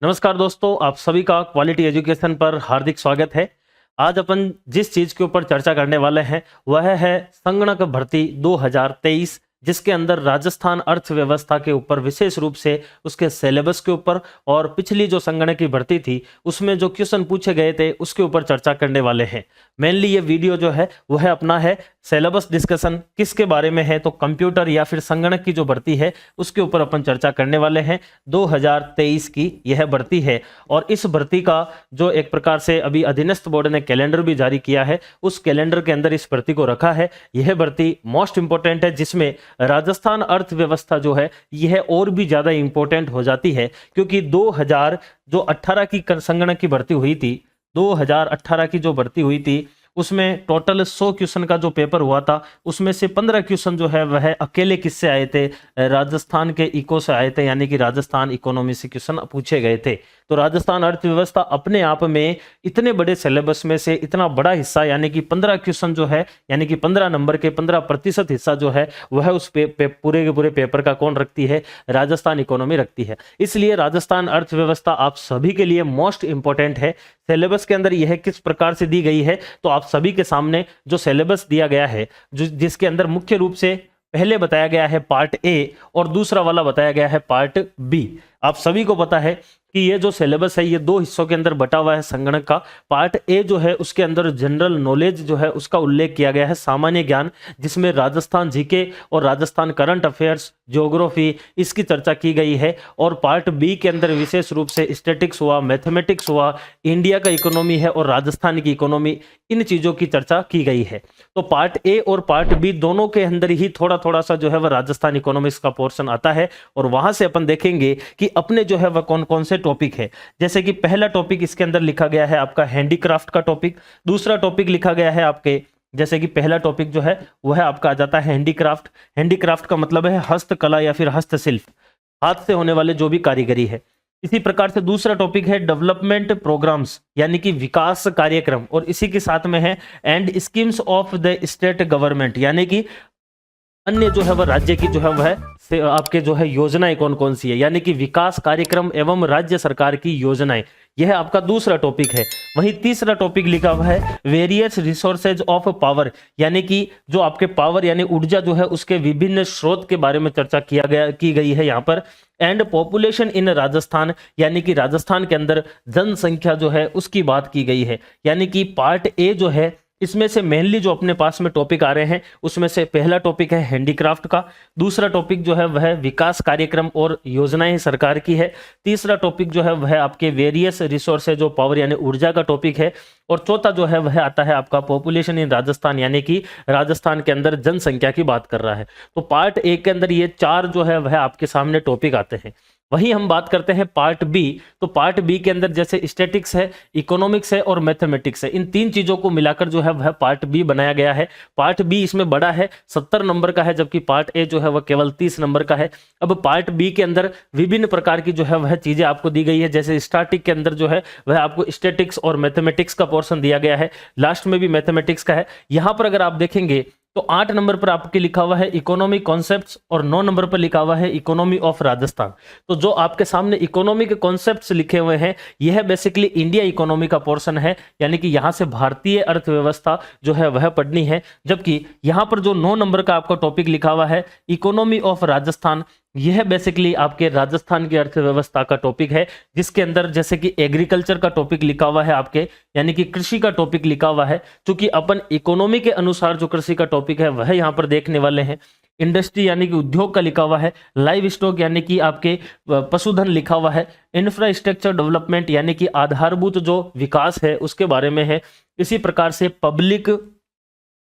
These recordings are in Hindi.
नमस्कार दोस्तों, आप सभी का क्वालिटी एजुकेशन पर हार्दिक स्वागत है। आज अपन जिस चीज के ऊपर चर्चा करने वाले हैं वह है संगणक भर्ती 2023, जिसके अंदर राजस्थान अर्थव्यवस्था के ऊपर विशेष रूप से उसके सिलेबस के ऊपर और पिछली जो संगणक की भर्ती थी उसमें जो क्वेश्चन पूछे गए थे उसके ऊपर चर्चा करने वाले हैं। मेनली ये वीडियो जो है वह अपना है सिलेबस डिस्कशन किसके बारे में है, तो कंप्यूटर या फिर संगणक की जो भर्ती है उसके ऊपर अपन चर्चा करने वाले हैं। 2023 की यह भर्ती है और इस भर्ती का जो एक प्रकार से अभी अधीनस्थ बोर्ड ने कैलेंडर भी जारी किया है, उस कैलेंडर के अंदर इस भर्ती को रखा है। यह भर्ती मोस्ट इंपॉर्टेंट है, जिसमें राजस्थान अर्थव्यवस्था जो है यह और भी ज्यादा इंपॉर्टेंट हो जाती है, क्योंकि 2018 की संगणक की भर्ती हुई थी, 2018 की जो भर्ती हुई थी उसमें टोटल 100 क्वेश्चन का जो पेपर हुआ था उसमें से 15 क्वेश्चन जो है वह अकेले किससे आए थे, राजस्थान के इको से आए थे, यानी कि राजस्थान इकोनॉमी से क्वेश्चन पूछे गए थे। तो राजस्थान अर्थव्यवस्था अपने आप में इतने बड़े सिलेबस में से इतना बड़ा हिस्सा यानी कि 15 क्वेश्चन जो है, यानी कि 15 नंबर के 15% हिस्सा जो है वह उस पूरे के पूरे पेपर का कौन रखती है, राजस्थान इकोनॉमी रखती है। इसलिए राजस्थान अर्थव्यवस्था आप सभी के लिए मोस्ट इंपॉर्टेंट है। सिलेबस के अंदर यह किस प्रकार से दी गई है, तो आप सभी के सामने जो सिलेबस दिया गया है, जिसके अंदर मुख्य रूप से पहले बताया गया है पार्ट ए और दूसरा वाला बताया गया है पार्ट बी। आप सभी को पता है कि ये जो सिलेबस है ये दो हिस्सों के अंदर बटा हुआ है संगणक का। पार्ट ए जो है उसके अंदर जनरल नॉलेज जो है उसका उल्लेख किया गया है, सामान्य ज्ञान, जिसमें राजस्थान जीके और राजस्थान करंट अफेयर्स, ज्योग्राफी, इसकी चर्चा की गई है। और पार्ट बी के अंदर विशेष रूप से स्टैटिक्स हुआ, मैथमेटिक्स हुआ, इंडिया का इकोनॉमी है और राजस्थान की इकोनॉमी, इन चीजों की चर्चा की गई है। तो पार्ट ए और पार्ट बी दोनों के अंदर ही थोड़ा थोड़ा सा जो है वह राजस्थान इकोनॉमिक्स का पोर्शन आता है और वहां से अपन देखेंगे कि अपने जो है वह कौन कौन से टॉपिक है। जैसे कि पहला टॉपिक इसके अंदर लिखा गया है आपका हैंडीक्राफ्ट का टॉपिक, दूसरा टॉपिक लिखा गया है आपके, जैसे कि पहला टॉपिक जो है वह आपका आ जाता है हैंडीक्राफ्ट। हैंडीक्राफ्ट का मतलब है हस्तकला या फिर हस्तशिल्प, हाथ से होने वाले जो भी कारीगरी है। इसी प्रकार से दूसरा टॉपिक है डेवलपमेंट प्रोग्राम्स, यानी कि विकास कार्यक्रम, और इसी के साथ में है and schemes of the state government, यानी कि अन्य जो है वह राज्य की जो है वह आपके जो है योजनाएं कौन कौन सी है, यानी कि विकास कार्यक्रम एवं राज्य सरकार की योजनाएं, यह आपका दूसरा टॉपिक है। वहीं तीसरा टॉपिक लिखा हुआ है वेरियस रिसोर्सेज ऑफ पावर, यानी कि जो आपके पावर यानी ऊर्जा जो है उसके विभिन्न स्रोत के बारे में चर्चा की गई है यहाँ पर। एंड पॉपुलेशन इन राजस्थान, यानी कि राजस्थान के अंदर जनसंख्या जो है उसकी बात की गई है। यानी कि पार्ट ए जो है इसमें से मेनली जो अपने पास में टॉपिक आ रहे हैं उसमें से पहला टॉपिक है हैंडीक्राफ्ट का, दूसरा टॉपिक जो है वह विकास कार्यक्रम और योजनाएं सरकार की है, तीसरा टॉपिक जो है वह आपके वेरियस रिसोर्सेज ऑफ पावर यानी ऊर्जा का टॉपिक है, और चौथा जो है वह आता है आपका पॉपुलेशन इन राजस्थान, यानी कि राजस्थान के अंदर जनसंख्या की बात कर रहा है। तो पार्ट ए के अंदर ये चार जो है वह आपके सामने टॉपिक आते हैं। वहीं हम बात करते हैं पार्ट बी, तो पार्ट बी के अंदर जैसे स्टैटिक्स है, इकोनॉमिक्स है और मैथमेटिक्स है, इन तीन चीजों को मिलाकर जो है वह पार्ट बी बनाया गया है। पार्ट बी इसमें बड़ा है, 70 नंबर का है, जबकि पार्ट ए जो है वह केवल 30 नंबर का है। अब पार्ट बी के अंदर विभिन्न प्रकार की जो है वह चीजें आपको दी गई है, जैसे स्टैटिक के अंदर जो है वह आपको स्टैटिक्स और मैथमेटिक्स का पोर्शन दिया गया है, लास्ट में भी मैथमेटिक्स का है। यहां पर अगर आप देखेंगे तो 8 नंबर पर आपके लिखा हुआ है इकोनॉमिक कॉन्सेप्ट्स और 9 नंबर पर लिखा हुआ है इकोनॉमी ऑफ राजस्थान। तो जो आपके सामने इकोनॉमिक कॉन्सेप्ट्स लिखे हुए हैं यह बेसिकली इंडिया इकोनॉमी का पोर्शन है, यानी कि यहां से भारतीय अर्थव्यवस्था जो है वह पढ़नी है। जबकि यहां पर जो 9 नंबर का आपका टॉपिक लिखा हुआ है इकोनॉमी ऑफ राजस्थान, यह बेसिकली आपके राजस्थान की अर्थव्यवस्था का टॉपिक है, जिसके अंदर जैसे कि एग्रीकल्चर का टॉपिक लिखा हुआ है आपके, यानी कि कृषि का टॉपिक लिखा हुआ है, क्योंकि अपन इकोनॉमी के अनुसार जो कृषि का टॉपिक है वह यहां पर देखने वाले हैं। इंडस्ट्री यानी कि उद्योग का लिखा हुआ है, लाइव स्टॉक यानी कि आपके पशुधन लिखा हुआ है, इंफ्रास्ट्रक्चर डेवलपमेंट यानी कि आधारभूत जो विकास है उसके बारे में है। इसी प्रकार से public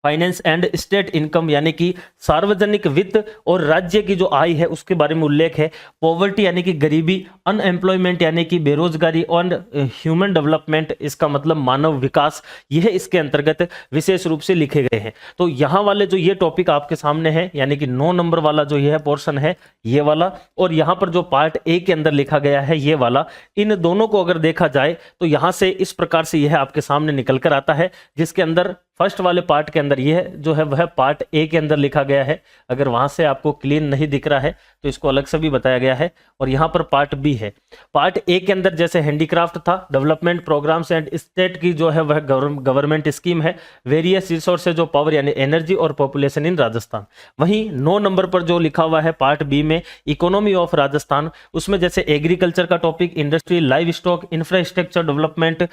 finance and state income, यानी कि सार्वजनिक वित्त और राज्य की जो आय है उसके बारे में उल्लेख है। पॉवर्टी यानी कि गरीबी, अनएम्प्लॉयमेंट यानी कि बेरोजगारी, और ह्यूमन डेवलपमेंट इसका मतलब मानव विकास, यह इसके अंतर्गत विशेष रूप से लिखे गए हैं। तो यहाँ वाले जो ये टॉपिक आपके सामने है, यानी कि 9 नंबर वाला जो यह पोर्शन है ये वाला, और यहाँ पर जो पार्ट ए के अंदर लिखा गया है ये वाला, इन दोनों को अगर देखा जाए तो यहाँ से इस प्रकार से यह आपके सामने निकल कर आता है, जिसके अंदर फर्स्ट वाले पार्ट के अंदर यह जो है वह पार्ट ए के अंदर लिखा गया है। अगर वहां से आपको क्लीन नहीं दिख रहा है तो इसको अलग से भी बताया गया है। और यहाँ पर पार्ट बी है। पार्ट ए के अंदर जैसे हैंडीक्राफ्ट था, डेवलपमेंट प्रोग्राम्स एंड स्टेट की जो है वह गवर्नमेंट स्कीम है, वेरियस रिसोर्सेज ऑफ पावर यानी एनर्जी और पॉपुलेशन इन राजस्थान। वहीं 9 नंबर पर जो लिखा हुआ है पार्ट बी में इकोनॉमी ऑफ राजस्थान, उसमें जैसे एग्रीकल्चर का topic, industry, live stock, infrastructure development,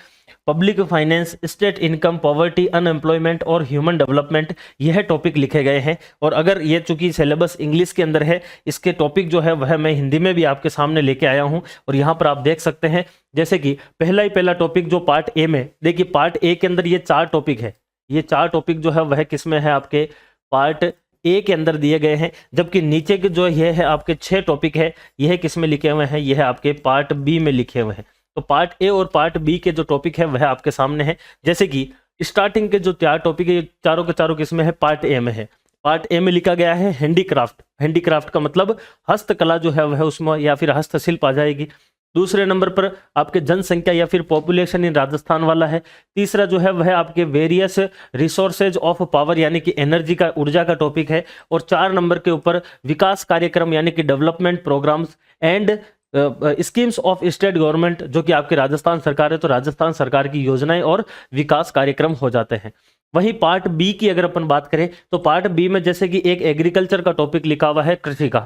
public finance, state income, poverty, unemployment और ह्यूमन डेवलपमेंट, यह टॉपिक लिखे गए हैं। और अगर ये चूंकि सिलेबस इंग्लिश के अंदर है, इसके टॉपिक जो है वह मैं हिंदी में भी आपके सामने लेके आया हूं। और यहाँ पर आप देख सकते हैं जैसे कि पहला टॉपिक जो पार्ट ए में, देखिए पार्ट ए के अंदर ये 4 टॉपिक है। ये 4 टॉपिक जो है वह किस में है, आपके पार्ट ए के अंदर दिए गए हैं। जबकि नीचे के जो ये है आपके 6 टॉपिक है, यह किस में लिखे हुए हैं, यह आपके पार्ट बी में लिखे हुए हैं। तो पार्ट ए और पार्ट बी के जो टॉपिक है वह आपके सामने है। जैसे कि स्टार्टिंग के जो 4 टॉपिक है, ये चारों के चारों किस में है, पार्ट ए में है। पार्ट ए में लिखा गया है हैंडीक्राफ्ट। हैंडीक्राफ्ट का मतलब हस्तकला जो है वह उसमें या फिर हस्तशिल्प आ जाएगी। दूसरे नंबर पर आपके जनसंख्या या फिर पॉपुलेशन इन राजस्थान वाला है। तीसरा जो है वह आपके वेरियस रिसोर्सेज ऑफ पावर यानी कि एनर्जी का, ऊर्जा का टॉपिक है। और 4 नंबर के ऊपर विकास कार्यक्रम यानी कि development programmes and schemes of state government, जो कि आपके राजस्थान सरकार है, तो राजस्थान सरकार की योजनाएं और विकास कार्यक्रम हो जाते हैं। वहीं पार्ट बी की अगर अपन बात करें तो पार्ट बी में जैसे कि एक एग्रीकल्चर का टॉपिक लिखा हुआ है, कृषि का।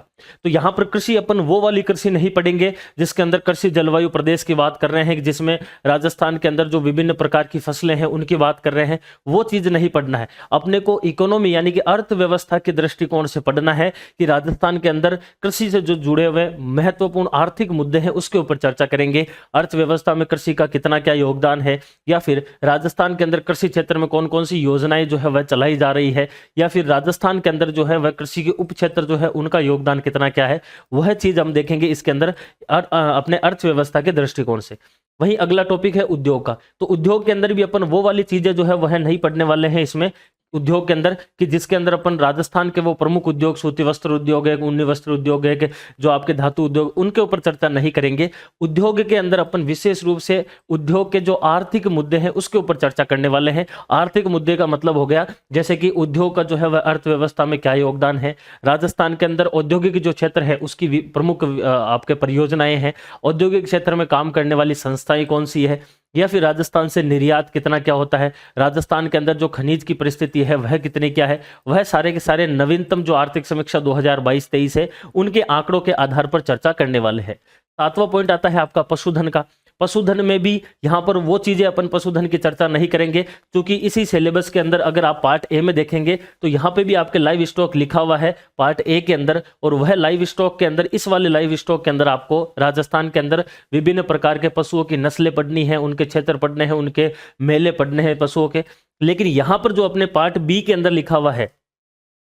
तो यहाँ पर कृषि अपन वो वाली कृषि नहीं पढ़ेंगे जिसके अंदर कृषि जलवायु प्रदेश की बात कर रहे हैं, जिसमें राजस्थान के अंदर जो विभिन्न प्रकार की फसलें हैं उनकी बात कर रहे हैं, वो चीज नहीं पढ़ना है। अपने को इकोनॉमी यानी कि अर्थव्यवस्था के दृष्टिकोण से पढ़ना है कि राजस्थान के अंदर कृषि से जो जुड़े हुए महत्वपूर्ण आर्थिक मुद्दे हैं उसके ऊपर चर्चा करेंगे। अर्थव्यवस्था में कृषि का कितना क्या योगदान है, या फिर राजस्थान के अंदर कृषि क्षेत्र में कौन कौन सी योजनाएं जो है वह चलाई जा रही है, या फिर राजस्थान के अंदर जो है वह कृषि के उप क्षेत्र जो है उनका योगदान कितना क्या है, वह चीज हम देखेंगे इसके अंदर अपने अर्थव्यवस्था के दृष्टिकोण से। वहीं अगला टॉपिक है उद्योग का। तो उद्योग के अंदर भी अपन वो वाली चीजें जो है वह नहीं पढ़ने वाले हैं इसमें उद्योग के अंदर, कि जिसके अंदर अपन राजस्थान के वो प्रमुख उद्योग, सूती वस्त्र उद्योग है, ऊनी वस्त्र उद्योग है, जो आपके धातु उद्योग, उनके ऊपर चर्चा नहीं करेंगे। उद्योग के अंदर अपन विशेष रूप से उद्योग के जो आर्थिक मुद्दे हैं उसके ऊपर चर्चा करने वाले हैं। आर्थिक मुद्दे का मतलब हो गया जैसे कि उद्योग का जो है वह अर्थव्यवस्था में क्या योगदान है, राजस्थान के अंदर औद्योगिक जो क्षेत्र है उसकी प्रमुख आपके परियोजनाएं हैं, औद्योगिक क्षेत्र में काम करने वाली संस्थाएं कौन सी है, या फिर राजस्थान से निर्यात कितना क्या होता है, राजस्थान के अंदर जो खनिज की परिस्थिति है वह कितनी क्या है, वह सारे के सारे नवीनतम जो आर्थिक समीक्षा 2022-23 है उनके आंकड़ों के आधार पर चर्चा करने वाले हैं। 7वां पॉइंट आता है आपका पशुधन का। पशुधन में भी यहाँ पर वो चीजें अपन पशुधन की चर्चा नहीं करेंगे, क्योंकि इसी सिलेबस के अंदर अगर आप पार्ट ए में देखेंगे तो यहाँ पे भी आपके लाइव स्टॉक लिखा हुआ है पार्ट ए के अंदर। और वह लाइव स्टॉक के अंदर, इस वाले लाइव स्टॉक के अंदर आपको राजस्थान के अंदर विभिन्न प्रकार के पशुओं की नस्लें पढ़नी है, उनके क्षेत्र पढ़ने हैं, उनके मेले पढ़ने हैं पशुओं के। लेकिन यहाँ पर जो अपने पार्ट बी के अंदर लिखा हुआ है,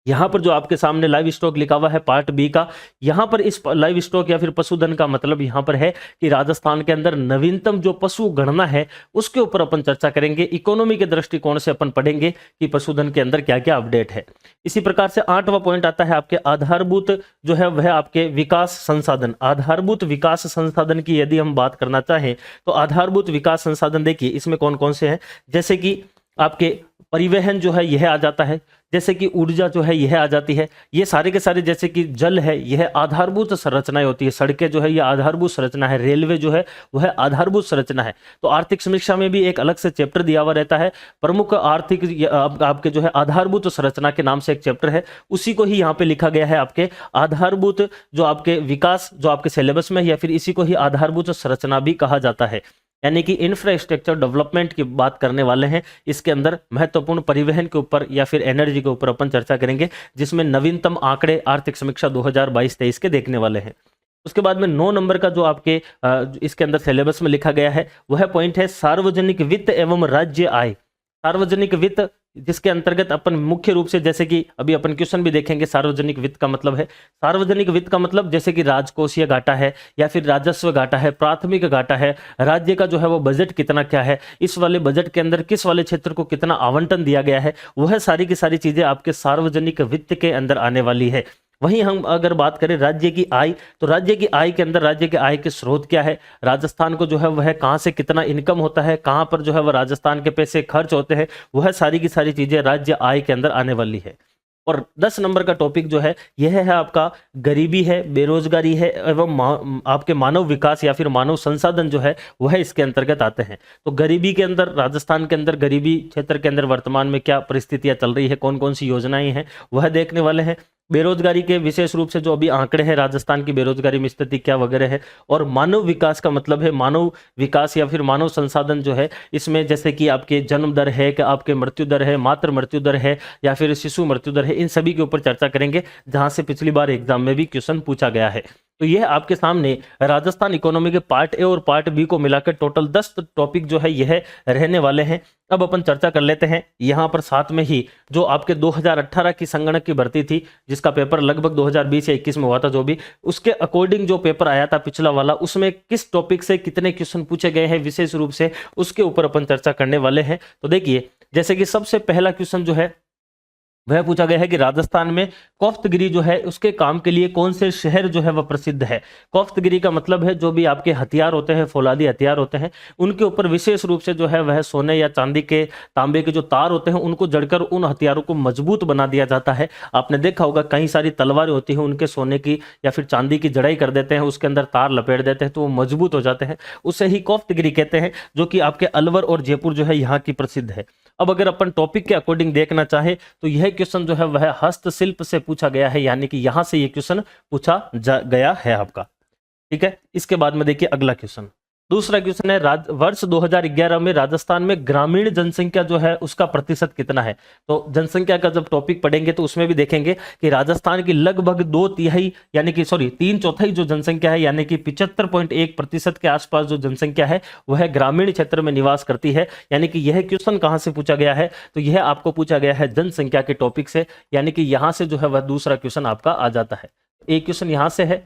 यहाँ पर जो आपके सामने लाइव स्टॉक लिखा हुआ है पार्ट बी का, यहाँ पर इस लाइव स्टॉक या फिर पशुधन का मतलब यहाँ पर है कि राजस्थान के अंदर नवीनतम जो पशु गणना है उसके ऊपर अपन चर्चा करेंगे। इकोनॉमी के दृष्टिकोण से अपन पढ़ेंगे कि पशुधन के अंदर क्या क्या अपडेट है। इसी प्रकार से 8वां पॉइंट आता है आपके आधारभूत जो है वह आपके विकास संसाधन। आधारभूत विकास संसाधन की यदि हम बात करना चाहें तो आधारभूत विकास संसाधन देखिए इसमें कौन कौन से हैं, जैसे कि आपके परिवहन जो है यह आ जाता है, जैसे कि ऊर्जा जो है यह आ जाती है, ये सारे के सारे, जैसे कि जल है यह आधारभूत संरचनाएं होती है, सड़कें जो है यह आधारभूत संरचना है, रेलवे जो है वह आधारभूत संरचना है। तो आर्थिक समीक्षा में भी एक अलग से चैप्टर दिया हुआ रहता है, प्रमुख आर्थिक आपके जो है आधारभूत संरचना के नाम से एक चैप्टर है, उसी को ही यहाँ पे लिखा गया है आपके आधारभूत जो आपके विकास जो आपके सिलेबस में, या फिर इसी को ही आधारभूत संरचना भी कहा जाता है। यानी कि इंफ्रास्ट्रक्चर डेवलपमेंट की बात करने वाले हैं। इसके अंदर महत्वपूर्ण परिवहन के ऊपर या फिर एनर्जी के ऊपर अपन चर्चा करेंगे, जिसमें नवीनतम आंकड़े आर्थिक समीक्षा 2022-23 के देखने वाले हैं। उसके बाद में 9 नंबर का जो आपके इसके अंदर सिलेबस में लिखा गया है वह पॉइंट है सार्वजनिक वित्त एवं राज्य आय। सार्वजनिक वित्त जिसके अंतर्गत अपन मुख्य रूप से, जैसे कि अभी अपन क्वेश्चन भी देखेंगे, सार्वजनिक वित्त का मतलब है, सार्वजनिक वित्त का मतलब जैसे कि राजकोषीय घाटा है या फिर राजस्व घाटा है, प्राथमिक घाटा है, राज्य का जो है वो बजट कितना क्या है, इस वाले बजट के अंदर किस वाले क्षेत्र को कितना आवंटन दिया गया है, वह सारी की सारी चीजें आपके सार्वजनिक वित्त के अंदर आने वाली है। वहीं हम अगर बात करें राज्य की आय, तो राज्य की आय के अंदर राज्य के आय के स्रोत क्या है, राजस्थान को जो है वह कहाँ से कितना इनकम होता है, कहाँ पर जो है वह राजस्थान के पैसे खर्च होते हैं, वह सारी की सारी चीजें राज्य आय के अंदर आने वाली है। और 10 नंबर का टॉपिक जो है यह है आपका गरीबी है, बेरोजगारी है एवं आपके मानव विकास या फिर मानव संसाधन जो है वह इसके अंतर्गत आते हैं। तो गरीबी के अंदर, राजस्थान के अंदर गरीबी क्षेत्र के अंदर वर्तमान में क्या परिस्थितियां चल रही है, कौन कौन सी योजनाएं हैं वह देखने वाले हैं। बेरोजगारी के विशेष रूप से जो अभी आंकड़े हैं राजस्थान की बेरोजगारी में स्थिति क्या वगैरह है। और मानव विकास का मतलब है मानव विकास या फिर मानव संसाधन जो है इसमें जैसे कि आपके जन्म दर है, कि आपके मृत्यु दर है, मातृ मृत्यु दर है या फिर शिशु मृत्यु दर है, इन सभी के ऊपर चर्चा करेंगे जहां से पिछली बार एग्जाम में भी क्वेश्चन पूछा गया है। तो यह आपके सामने राजस्थान इकोनॉमी के पार्ट ए और पार्ट बी को मिलाकर टोटल 10 टॉपिक जो है यह रहने वाले हैं। अब अपन चर्चा कर लेते हैं यहां पर साथ में ही जो आपके 2018 की संगणक की भर्ती थी जिसका पेपर लगभग 2020 या 21 में हुआ था, जो भी उसके अकॉर्डिंग जो पेपर आया था पिछला वाला, उसमें किस टॉपिक से कितने क्वेश्चन पूछे गए हैं विशेष रूप से उसके ऊपर अपन चर्चा करने वाले हैं। तो देखिए जैसे कि सबसे पहला क्वेश्चन जो है वह पूछा गया है कि राजस्थान में कोफ्तगिरी जो है उसके काम के लिए कौन से शहर जो है वह प्रसिद्ध है। कोफ्तगिरी का मतलब है जो भी आपके हथियार होते हैं, फौलादी हथियार होते हैं, उनके ऊपर विशेष रूप से जो है वह सोने या चांदी के, तांबे के जो तार होते हैं उनको जड़कर उन हथियारों को मजबूत बना दिया जाता है। आपने देखा होगा कई सारी तलवारें होती हैं उनके सोने की या फिर चांदी की जड़ाई कर देते हैं, उसके अंदर तार लपेट देते हैं तो वो मजबूत हो जाते हैं, उसे ही कोफ्तगिरी कहते हैं, जो कि आपके अलवर और जयपुर जो है यहाँ की प्रसिद्ध है। अब अगर अपन टॉपिक के अकॉर्डिंग देखना चाहे तो यह क्वेश्चन जो है वह हस्तशिल्प से पूछा गया है, यानी कि यहां से यह क्वेश्चन पूछा गया है आपका। ठीक है, इसके बाद में देखिए अगला क्वेश्चन, दूसरा क्वेश्चन है वर्ष 2011 में राजस्थान में ग्रामीण जनसंख्या जो है उसका प्रतिशत कितना है। तो जनसंख्या का जब टॉपिक पढ़ेंगे तो उसमें भी देखेंगे कि राजस्थान की लगभग 2/3 यानी कि 3/4 जो जनसंख्या है यानी कि 75.1% के आसपास जो जनसंख्या है वह ग्रामीण क्षेत्र में निवास करती है। यानी कि यह क्वेश्चन कहां से पूछा गया है, तो यह आपको पूछा गया है जनसंख्या के टॉपिक से, यानी कि यहां से जो है वह दूसरा क्वेश्चन आपका आ जाता है। एक क्वेश्चन यहां से है,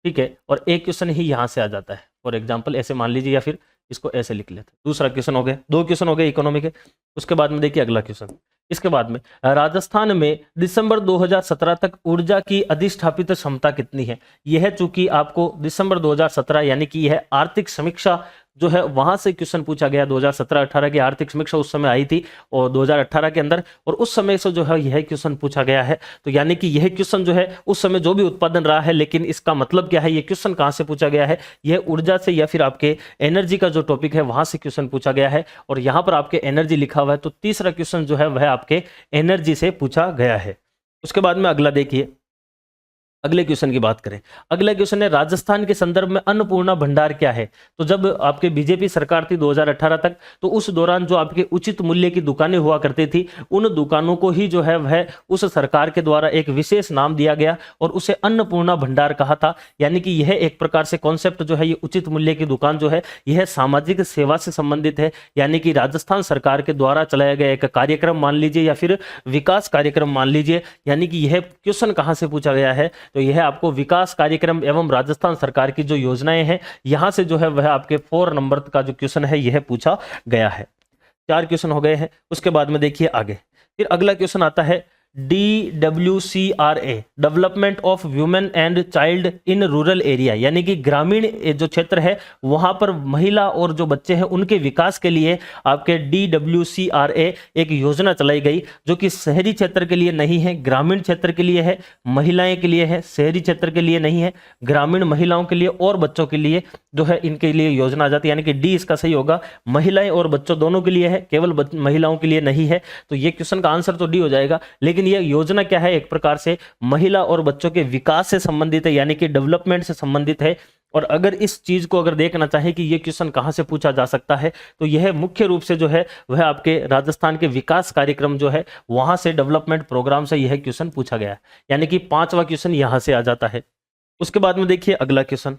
ठीक है, और एक क्वेश्चन ही यहां से आ जाता है। फॉर एग्जाम्पल ऐसे मान लीजिए या फिर इसको ऐसे लिख लेते हैं। दूसरा क्वेश्चन हो गया, 2 क्वेश्चन हो गए इकोनॉमी के। उसके बाद में देखिए अगला क्वेश्चन, इसके बाद में राजस्थान में दिसंबर 2017 तक ऊर्जा की अधिष्ठापित क्षमता कितनी है। यह चूंकि आपको दिसंबर 2017 यानी कि यह आर्थिक समीक्षा जो है वहां से क्वेश्चन पूछा गया। 2017-18 की आर्थिक समीक्षा उस समय आई थी और 2018 के अंदर, और उस समय से जो है यह क्वेश्चन पूछा गया है। तो यानी कि यह क्वेश्चन जो है उस समय जो भी उत्पादन रहा है, लेकिन इसका मतलब क्या है, यह क्वेश्चन कहां से पूछा गया है, यह ऊर्जा से या फिर आपके एनर्जी का जो टॉपिक है वहां से क्वेश्चन पूछा गया है। और यहां पर आपके एनर्जी लिखा हुआ है, तो तीसरा क्वेश्चन जो है वह आपके एनर्जी से पूछा गया है। उसके बाद में अगला देखिए, अगले क्वेश्चन की बात करें, अगला क्वेश्चन है राजस्थान के संदर्भ में अन्नपूर्णा भंडार क्या है। तो जब आपके बीजेपी सरकार थी 2018 तक, तो उस दौरान जो आपके उचित मूल्य की दुकानें हुआ करती थी, उन दुकानों को ही जो है वह उस सरकार के द्वारा एक विशेष नाम दिया गया और उसे अन्नपूर्णा भंडार कहा था। यानी कि यह एक प्रकार से कॉन्सेप्ट जो है, ये उचित मूल्य की दुकान जो है यह सामाजिक सेवा से संबंधित है। यानी कि राजस्थान सरकार के द्वारा चलाया गया एक कार्यक्रम मान लीजिए या फिर विकास कार्यक्रम मान लीजिए। यानी कि यह क्वेश्चन कहां से पूछा गया है, तो यह आपको विकास कार्यक्रम एवं राजस्थान सरकार की जो योजनाएं हैं यहां से जो है वह आपके 4 नंबर का जो क्वेश्चन है यह पूछा गया है। 4 क्वेश्चन हो गए हैं। उसके बाद में देखिए आगे, फिर अगला क्वेश्चन आता है DWCRA, development of women and child in rural area. यानी कि ग्रामीण जो क्षेत्र है वहां पर महिला और जो बच्चे हैं उनके विकास के लिए आपके DWCRA एक योजना चलाई गई, जो कि शहरी क्षेत्र के लिए नहीं है, ग्रामीण क्षेत्र के लिए है, महिलाएं के लिए है, शहरी क्षेत्र के लिए नहीं है, ग्रामीण महिलाओं के लिए और बच्चों के लिए जो है इनके लिए योजना आ जाती है। यानी कि डी इसका सही होगा, महिलाएं और बच्चों दोनों के लिए है, केवल महिलाओं के लिए नहीं है। तो ये क्वेश्चन का आंसर तो डी हो जाएगा। लेकिन यह योजना क्या है, एक प्रकार से महिला और बच्चों के विकास से संबंधित है, यानी कि डेवलपमेंट से संबंधित है। और अगर इस चीज को अगर देखना चाहे कि यह क्वेश्चन कहां से पूछा जा सकता है, तो यह मुख्य रूप से जो है वह आपके राजस्थान के विकास कार्यक्रम जो है वहां से, डेवलपमेंट प्रोग्राम से यह क्वेश्चन पूछा गया है। यानी कि 5वां क्वेश्चन यहां से आ जाता है। उसके बाद में देखिए अगला क्वेश्चन,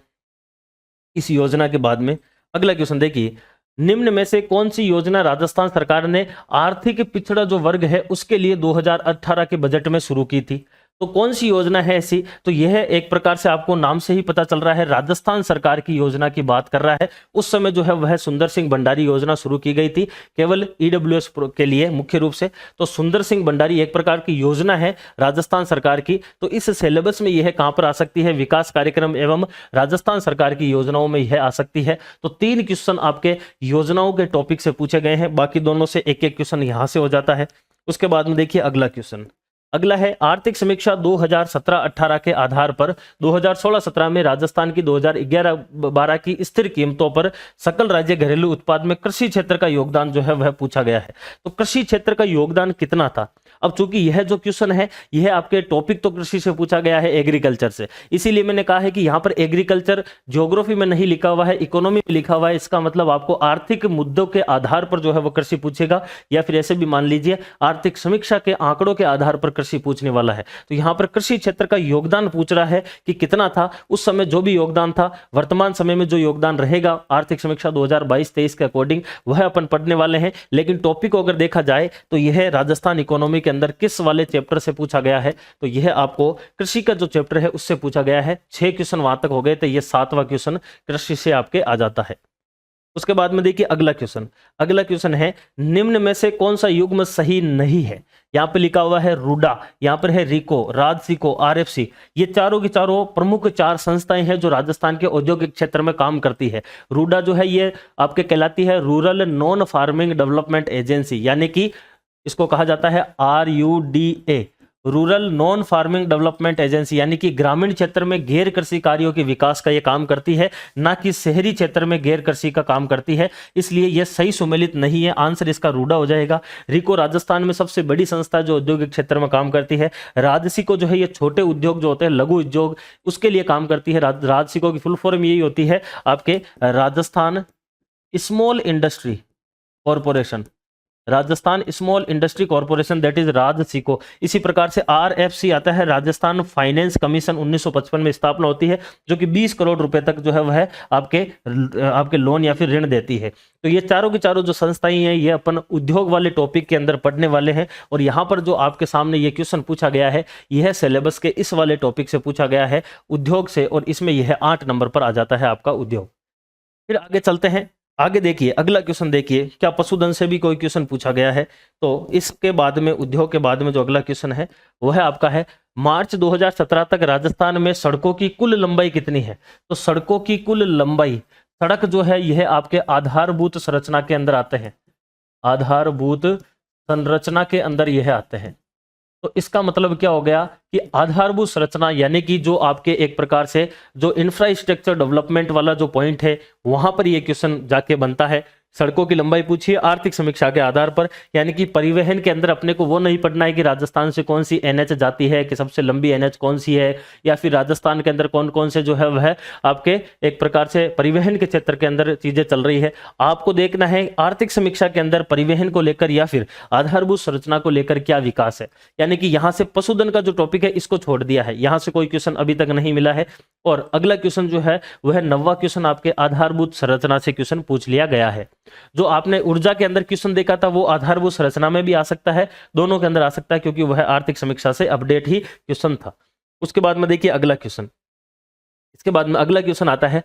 इस योजना के बाद में अगला क्वेश्चन देखिए, निम्न में से कौन सी योजना राजस्थान सरकार ने आर्थिक पिछड़ा जो वर्ग है उसके लिए 2018 के बजट में शुरू की थी। तो कौन सी योजना है ऐसी? तो यह एक प्रकार से आपको नाम से ही पता चल रहा है, राजस्थान सरकार की योजना की बात कर रहा है। उस समय जो है वह सुंदर सिंह भंडारी योजना शुरू की गई थी, केवल ईडब्ल्यूएस के लिए मुख्य रूप से। तो सुंदर सिंह भंडारी एक प्रकार की योजना है राजस्थान सरकार की। तो इस सिलेबस में यह कहां पर आ सकती है? विकास कार्यक्रम एवं राजस्थान सरकार की योजनाओं में यह आ सकती है। तो 3 क्वेश्चन आपके योजनाओं के टॉपिक से पूछे गए हैं, बाकी दोनों से एक एक क्वेश्चन यहां से हो जाता है। उसके बाद में देखिए अगला क्वेश्चन, अगला है आर्थिक समीक्षा 2017-18 के आधार पर 2016-17 में राजस्थान की 2011-12 की स्थिर कीमतों पर सकल राज्य घरेलू उत्पाद में कृषि क्षेत्र का योगदान जो है वह पूछा गया है। तो कृषि क्षेत्र का योगदान कितना था? अब चूंकि यह जो क्वेश्चन है यह आपके टॉपिक तो कृषि से पूछा गया है, एग्रीकल्चर से, इसीलिए मैंने कहा है कि यहां पर एग्रीकल्चर ज्योग्राफी में नहीं लिखा हुआ है, इकोनॉमी में लिखा हुआ है। इसका मतलब आपको आर्थिक मुद्दों के आधार पर जो है वो कृषि पूछेगा, या फिर ऐसे भी मान लीजिए आर्थिक समीक्षा के आंकड़ों के आधार पर कृषि पूछने वाला है। तो यहां पर कृषि क्षेत्र का योगदान पूछ रहा है कि कितना था उस समय, जो भी योगदान था, वर्तमान समय में जो योगदान रहेगा आर्थिक समीक्षा 2022-23 के अकॉर्डिंग वह अपन पढ़ने वाले हैं। लेकिन टॉपिक को अगर देखा जाए तो यह राजस्थान इकोनॉमी के अंदर किस वाले चैप्टर से पूछा गया है? तो यह आपको कृषि का जो चैप्टर है उससे पूछा गया है। 6 क्वेश्चन वहां तक हो गए, तो यह 7वां क्वेश्चन कृषि से आपके आ जाता है। उसके बाद में देखिए अगला क्वेश्चन, अगला क्वेश्चन है निम्न में से कौन सा युग्म सही नहीं है? यहां पे लिखा हुआ है रूडा, यहां पर है रिको, राजसिको, आरएफसी। ये चारों की चारों प्रमुख 4 संस्थाएं हैं जो राजस्थान के औद्योगिक क्षेत्र में काम करती है। रूडा जो है ये आपके कहलाती है rural non farming development agency, यानी कि इसको कहा जाता है RUDA, rural non farming development agency, यानी कि ग्रामीण क्षेत्र में गैर कृषि कार्यों के विकास का यह काम करती है, ना कि शहरी क्षेत्र में गैर कृषि का काम करती है। इसलिए यह सही सुमेलित नहीं है, आंसर इसका रूडा हो जाएगा। रिको राजस्थान में सबसे बड़ी संस्था जो औद्योगिक क्षेत्र में काम करती है। राजसिको जो है ये छोटे उद्योग जो होते हैं, लघु उद्योग, उसके लिए काम करती है। राजसिको की फुल फॉर्म यही होती है आपके Rajasthan small industry corporation, Rajasthan small industry corporation, that is Rajsico. इसी प्रकार से RFC आता है, राजस्थान फाइनेंस कमीशन, 1955 में स्थापना होती है, जो कि 20 करोड़ रुपए तक जो है वह आपके लोन या फिर ऋण देती है। तो ये चारों की चारों जो संस्थाएं हैं ये अपन उद्योग वाले टॉपिक के अंदर पढ़ने वाले हैं। और यहाँ पर जो आपके सामने ये क्वेश्चन पूछा गया है यह सिलेबस के इस वाले टॉपिक से पूछा गया है, उद्योग से, और इसमें यह 8 नंबर पर आ जाता है आपका उद्योग। फिर आगे चलते हैं, आगे देखिए अगला क्वेश्चन देखिए, क्या पशुधन से भी कोई क्वेश्चन पूछा गया है? तो इसके बाद में उद्योग के बाद में जो अगला क्वेश्चन है वह आपका है मार्च 2017 तक राजस्थान में सड़कों की कुल लंबाई कितनी है? तो सड़कों की कुल लंबाई, सड़क जो है यह आपके आधारभूत संरचना के अंदर आते हैं, आधारभूत संरचना के अंदर यह आते हैं। तो इसका मतलब क्या हो गया कि आधारभूत संरचना यानी कि जो आपके एक प्रकार से जो इंफ्रास्ट्रक्चर डेवलपमेंट वाला जो पॉइंट है वहां पर ये क्वेश्चन जाके बनता है। सड़कों की लंबाई पूछिए आर्थिक समीक्षा के आधार पर, यानी कि परिवहन के अंदर अपने को वो नहीं पढ़ना है कि राजस्थान से कौन सी NH जाती है, कि सबसे लंबी NH कौन सी है, या फिर राजस्थान के अंदर कौन कौन से जो है वह आपके एक प्रकार से परिवहन के क्षेत्र के अंदर चीजें चल रही है। आपको देखना है आर्थिक समीक्षा के अंदर परिवहन को लेकर या फिर आधारभूत संरचना को लेकर क्या विकास है। यानी कि यहाँ से पशुधन का जो टॉपिक है इसको छोड़ दिया है, यहाँ से कोई क्वेश्चन अभी तक नहीं मिला है। और अगला क्वेश्चन जो है वह 9वां क्वेश्चन आपके आधारभूत संरचना से क्वेश्चन पूछ लिया गया है। जो आपने ऊर्जा के अंदर क्वेश्चन देखा था वो आधारभूत संरचना में भी आ सकता है, दोनों के अंदर आ सकता है, क्योंकि वह आर्थिक समीक्षा से अपडेट ही क्वेश्चन था। उसके बाद में देखिए अगला क्वेश्चन, इसके बाद में अगला क्वेश्चन आता है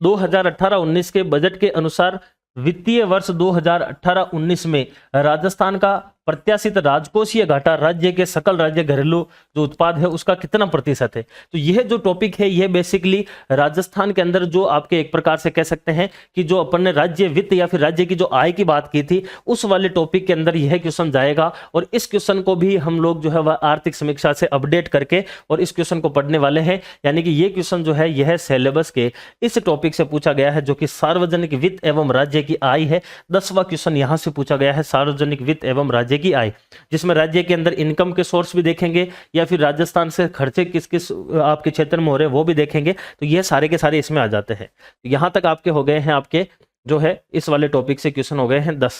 2018-19 के बजट के अनुसार वित्तीय वर्ष 2018-19 में राजस्थान का प्रत्याशित राजकोषीय घाटा राज्य के सकल राज्य घरेलू जो उत्पाद है उसका कितना प्रतिशत है। तो यह जो टॉपिक है यह बेसिकली राजस्थान के अंदर जो आपके एक प्रकार से कह सकते हैं कि जो अपन ने राज्य वित्त या फिर राज्य की जो आय की बात की थी उस वाले टॉपिक के अंदर यह क्वेश्चन जाएगा। और इस क्वेश्चन को भी हम लोग जो है वह आर्थिक समीक्षा से अपडेट करके और इस क्वेश्चन को पढ़ने वाले हैं। यानी कि यह क्वेश्चन जो है यह सिलेबस के इस टॉपिक से पूछा गया है जो कि सार्वजनिक वित्त एवं राज्य की आय है। 10वां क्वेश्चन यहां से पूछा गया है सार्वजनिक वित्त एवं राज्य की आय, जिसमें राज्य के अंदर इनकम के सोर्स भी देखेंगे या फिर राजस्थान से खर्चे किस किस आपके क्षेत्र में हो रहे हैं वो भी देखेंगे। तो ये सारे के सारे इसमें आ जाते हैं। यहां तक आपके हो गए हैं, आपके जो है इस वाले टॉपिक से क्वेश्चन हो गए हैं 10।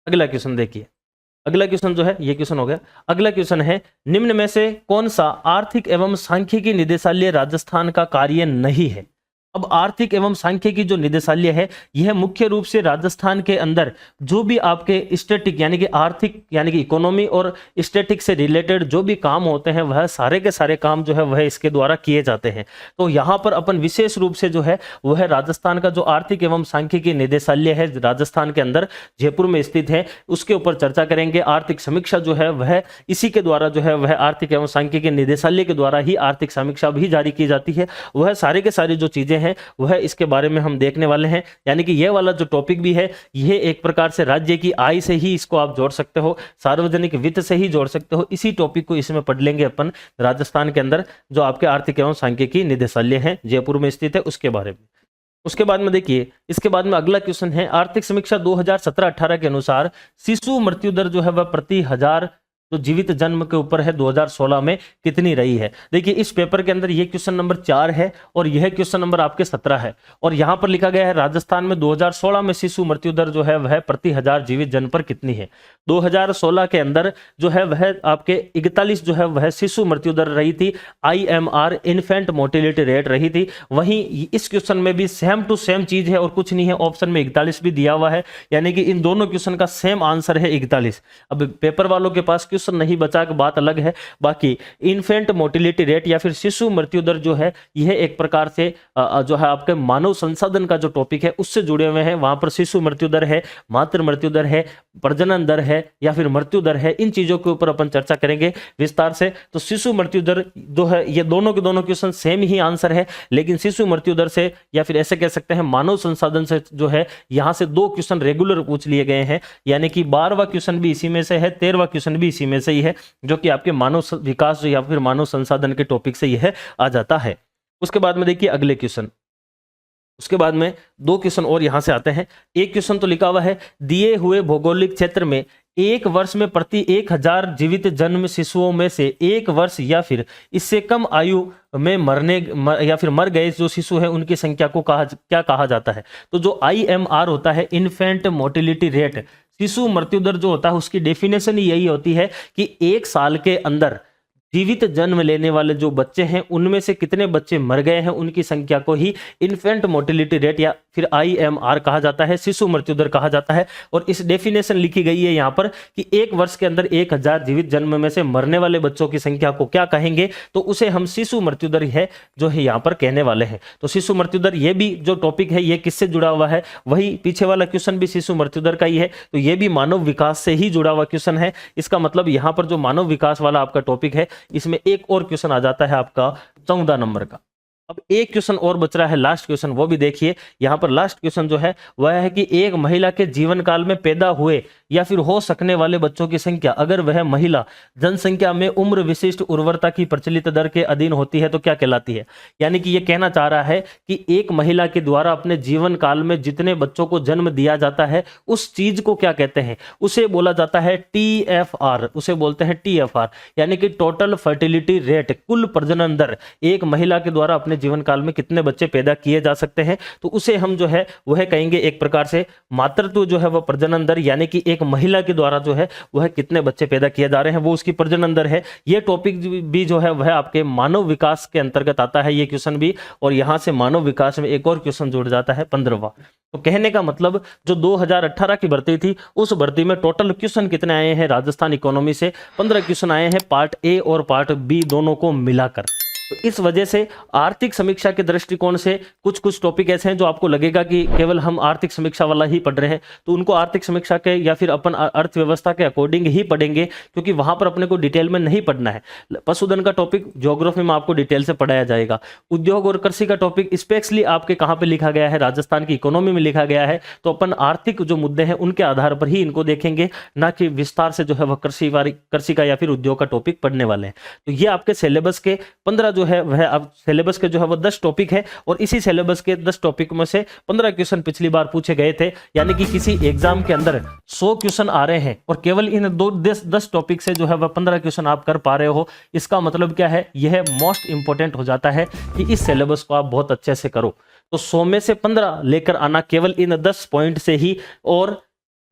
अगला क्वेश्चन देखिए, अगला क्वेश्चन जो है ये क्वेश्चन हो गया। अगला क्वेश्चन है निम्न में से कौन सा आर्थिक एवं सांख्यिकी निदेशालय राजस्थान का कार्य नहीं है। अब आर्थिक एवं सांख्यिकी जो निदेशालय है यह मुख्य रूप से राजस्थान के अंदर जो भी आपके स्टैटिक यानी कि आर्थिक यानी कि इकोनॉमी और स्टैटिक से रिलेटेड जो भी काम होते हैं वह सारे के सारे काम जो है वह इसके द्वारा किए जाते हैं। तो यहाँ पर अपन विशेष रूप से जो है वह राजस्थान का जो आर्थिक एवं सांख्यिकी निदेशालय है राजस्थान के अंदर जयपुर में स्थित है उसके ऊपर चर्चा करेंगे। आर्थिक समीक्षा जो है वह इसी के द्वारा जो है वह आर्थिक एवं सांख्यिकी निदेशालय के द्वारा ही आर्थिक समीक्षा भी जारी की जाती है। वह सारे के सारे जो चीजें हैं वह इसके बारे में हम देखने वाले हैं। यानी कि यह वाला जो टॉपिक भी है यह एक प्रकार से राज्य की आय से ही इसको आप जोड़ सकते हो, सार्वजनिक वित्त से ही जोड़ सकते हो। इसी टॉपिक को इसमें पढ़ लेंगे अपन राजस्थान के अंदर जो आपके आर्थिक एवं सांख्यिकी निदेशालय है जयपुर में स्थित है उसके बारे में। उसके बाद में देखिए इसके बाद में अगला क्वेश्चन है आर्थिक समीक्षा 2017-18 के अनुसार शिशु मृत्यु दर जो है वह प्रति हजार तो जीवित जन्म के ऊपर है 2016 में कितनी रही है। देखिए इस पेपर के अंदर ये क्वेश्चन नंबर 4 है और यह क्वेश्चन नंबर आपके 17 है और यहाँ पर लिखा गया है राजस्थान में 2016 में शिशु मृत्यु दर जो है वह प्रति हजार जीवित जन्म पर कितनी है। 2016 के अंदर जो है वह आपके 41 जो है वह शिशु मृत्यु दर रही थी, IMR इन्फेंट मोर्टेलिटी रेट रही थी। वहीं इस क्वेश्चन में भी सेम टू सेम चीज है और कुछ नहीं है, ऑप्शन में 41 भी दिया हुआ है यानी कि इन दोनों क्वेश्चन का सेम आंसर है 41। अब पेपर वालों के पास क्वेश्चन नहीं बचा के बात अलग है। बाकी इन्फेंट मोर्टेलिटी रेट या फिर शिशु मृत्यु दर जो है यह एक प्रकार से जो है आपके मानव संसाधन का जो टॉपिक है उससे जुड़े हुए हैं। वहां पर शिशु मृत्यु दर है, मातृ मृत्यु दर है, प्रजनन दर है या फिर मृत्यु दर है, इन चीजों के ऊपर अपन चर्चा करेंगे विस्तार से। तो शिशु मृत्यु दर जो है ये दोनों के दोनों क्वेश्चन सेम ही आंसर है, लेकिन शिशु मृत्यु दर से या फिर ऐसे कह सकते हैं मानव संसाधन से जो है यहां से 2 क्वेश्चन रेगुलर पूछ लिए गए हैं। यानी कि 12वां क्वेश्चन भी इसी में से है, 13वां क्वेश्चन भी इसी में से ही है जो कि आपके मानव विकास या फिर मानव संसाधन के टॉपिक से यह आ जाता है। उसके बाद में देखिए अगले क्वेश्चन, उसके बाद में 2 क्वेश्चन और यहां से आते हैं। एक क्वेश्चन तो लिखा हुआ है दिए हुए भौगोलिक क्षेत्र में एक वर्ष में प्रति 1000 जीवित जन्म शिशुओं में से 1 वर्ष या फिर इससे कम आयु में या फिर मर गए जो शिशु हैं उनकी संख्या को क्या कहा जाता है। तो जो IMR होता है इन्फेंट मोर्टेलिटी रेट, शिशु मृत्यु दर जो होता है उसकी डेफिनेशन ही यही होती है कि 1 साल के अंदर जीवित जन्म लेने वाले जो बच्चे हैं उनमें से कितने बच्चे मर गए हैं उनकी संख्या को ही इन्फेंट मोर्टेलिटी रेट या फिर IMR कहा जाता है, शिशु मृत्यु दर कहा जाता है। और इस डेफिनेशन लिखी गई है यहाँ पर कि 1 वर्ष के अंदर 1000 जीवित जन्म में से मरने वाले बच्चों की संख्या को क्या कहेंगे, तो उसे हम शिशु मृत्यु दर है जो है यहाँ पर कहने वाले हैं। तो शिशु मृत्यु दर ये भी जो टॉपिक है ये किससे जुड़ा हुआ है, वही पीछे वाला क्वेश्चन भी शिशु मृत्यु दर का ही है, तो ये भी मानव विकास से ही जुड़ा हुआ क्वेश्चन है। इसका मतलब यहाँ पर जो मानव विकास वाला आपका टॉपिक है इसमें एक और क्वेश्चन आ जाता है आपका 14 नंबर का। अब एक क्वेश्चन और बच रहा है लास्ट क्वेश्चन, वो भी देखिए। यहाँ पर लास्ट क्वेश्चन जो है वह है कि एक महिला के जीवन काल में पैदा हुए या फिर हो सकने वाले बच्चों की संख्या अगर वह महिला जनसंख्या में उम्र विशिष्ट उर्वरता की प्रचलित दर के अधीन होती है तो क्या कहलाती है। यानी कि यह कहना चाह रहा है कि एक महिला के द्वारा अपने जीवन काल में जितने बच्चों को जन्म दिया जाता है उस चीज को क्या कहते हैं, उसे बोला जाता है TFR, उसे बोलते हैं TFR यानी कि टोटल फर्टिलिटी रेट, कुल प्रजनन दर। एक महिला के द्वारा अपने जीवन काल में कितने बच्चे पैदा किए जा सकते हैं तो उसे हम जो है वह कहेंगे एक प्रकार से मातृत्व जो है वह प्रजनन दर, यानी कि एक महिला के द्वारा जो है वह कितने बच्चे पैदा किए जा रहे हैं वो उसकी प्रजनन दर है। यह टॉपिक भी जो है वह आपके मानव विकास के अंतर्गत आता है ये क्वेश्चन भी, और यहां से मानव विकास में एक और क्वेश्चन जुड़ जाता है 15वां। तो कहने का मतलब जो 2018 की भर्ती थी उस भर्ती में टोटल क्वेश्चन कितने आए हैं राजस्थान इकोनॉमी से, 15 क्वेश्चन आए हैं पार्ट ए और पार्ट बी दोनों को मिलाकर। तो इस वजह से आर्थिक समीक्षा के दृष्टिकोण से कुछ कुछ टॉपिक ऐसे हैं जो आपको लगेगा कि केवल हम आर्थिक समीक्षा वाला ही पढ़ रहे हैं, तो उनको आर्थिक समीक्षा के या फिर अपन अर्थव्यवस्था के अकॉर्डिंग ही पढ़ेंगे, क्योंकि वहां पर अपने को डिटेल में नहीं पढ़ना है। पशुधन का टॉपिक ज्योग्राफी में आपको डिटेल से पढ़ाया जाएगा। उद्योग और कृषि का टॉपिक स्पेशली आपके कहाँ पे लिखा गया है, राजस्थान की इकोनॉमी में लिखा गया है, तो अपन आर्थिक जो मुद्दे हैं उनके आधार पर ही इनको देखेंगे, ना कि विस्तार से जो है वह कृषि का या फिर उद्योग का टॉपिक पढ़ने वाले हैं। तो ये आपके सिलेबस के 15 जो है वह अब सिलेबस के जो है वो 10 टॉपिक है, और इसी सिलेबस के 10 टॉपिक में से 15 क्वेश्चन पिछली बार पूछे गए थे। यानी कि किसी एग्जाम के अंदर 100 क्वेश्चन आ रहे हैं और केवल इन 10 टॉपिक से जो है वह 15 क्वेश्चन आप कर पा रहे हो, इसका मतलब क्या है, यह मोस्ट इंपॉर्टेंट हो जाता है कि इस सिलेबस को आप बहुत अच्छे से करो। तो 100 में से 15 लेकर आना केवल इन 10 पॉइंट से ही, और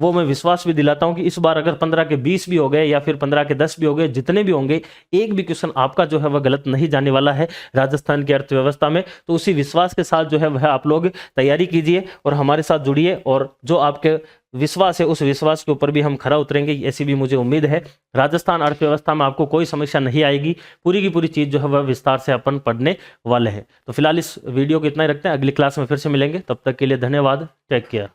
वो मैं विश्वास भी दिलाता हूं कि इस बार अगर 15 के 20 भी हो गए या फिर 15 के 10 भी हो गए, जितने भी होंगे, एक भी क्वेश्चन आपका जो है वह गलत नहीं जाने वाला है राजस्थान की अर्थव्यवस्था में। तो उसी विश्वास के साथ जो है वह आप लोग तैयारी कीजिए और हमारे साथ जुड़िए, और जो आपके विश्वास है उस विश्वास के ऊपर भी हम खरा उतरेंगे, ऐसी भी मुझे उम्मीद है। राजस्थान अर्थव्यवस्था में आपको कोई समस्या नहीं आएगी, पूरी की पूरी चीज जो है वह विस्तार से अपन पढ़ने वाले हैं। तो फिलहाल इस वीडियो को इतना ही रखते हैं, अगली क्लास में फिर से मिलेंगे, तब तक के लिए धन्यवाद, टेक केयर।